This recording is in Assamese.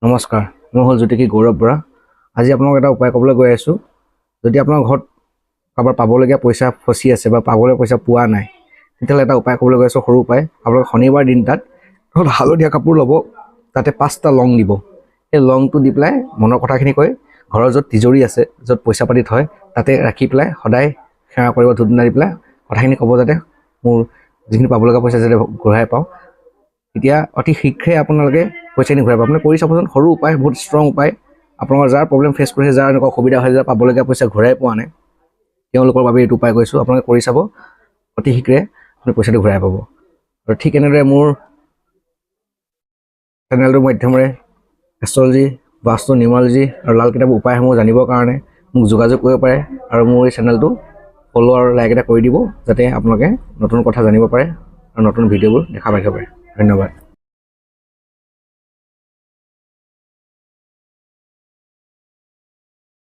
নমস্কাৰ, মই হ'ল জ্যোতিষী গৌৰৱ বৰা। আজি আপোনাক এটা উপায় ক'বলৈ গৈ আছোঁ। যদি আপোনাৰ ঘৰত কাৰোবাৰ পাবলগীয়া পইচা ফচি আছে বা পাবলৈ পইচা পোৱা নাই, তেতিয়াহ'লে এটা উপায় ক'বলৈ গৈ আছোঁ, সৰু উপায়। আপোনালোকে শনিবাৰ দিন তাত হালধীয়া কাপোৰ ল'ব, তাতে 5টা লং দিব। সেই লংটো দি পেলাই মনৰ কথাখিনি কৈ ঘৰৰ য'ত তিজৰি আছে, য'ত পইচা পাতি থয়, তাতে ৰাখি পেলাই সদায় সেৱা কৰিব, ধূপ ধূনা দি পেলাই কথাখিনি ক'ব, যাতে মোৰ যিখিনি পাবলগীয়া পইচা যাতে ঘূৰাই পাওঁ। তেতিয়া অতি শীঘ্ৰে আপোনালোকে পইচাখিনি ঘূৰাই পাব। আপুনি কৰি চাবচোন, সৰু উপায়, বহুত ষ্ট্ৰং উপায়। আপোনালোকৰ যাৰ প্ৰব্লেম ফেচ কৰিছে, যাৰ এনেকুৱা অসুবিধা হয়, যাৰ পাবলগীয়া পইচা ঘূৰাই পোৱা নাই, তেওঁলোকৰ বাবে এইটো উপায় কৈছোঁ। আপোনালোকে কৰি চাব, অতি শীঘ্ৰে আপুনি পইচাটো ঘূৰাই পাব। আৰু ঠিক এনেদৰে মোৰ চেনেলটোৰ মাধ্যমেৰে এষ্ট্ৰলজি, বাস্তু, নিউমাৰলজি আৰু লাল কিতাপ উপায়সমূহ জানিবৰ কাৰণে মোক যোগাযোগ কৰিব পাৰে। আৰু মোৰ এই চেনেলটো ফ'ল' আৰু লাইক এটা কৰি দিব, যাতে আপোনালোকে নতুন কথা জানিব পাৰে আৰু নতুন ভিডিঅ'বোৰ দেখা পাই পাৰে। ধন্যবাদ।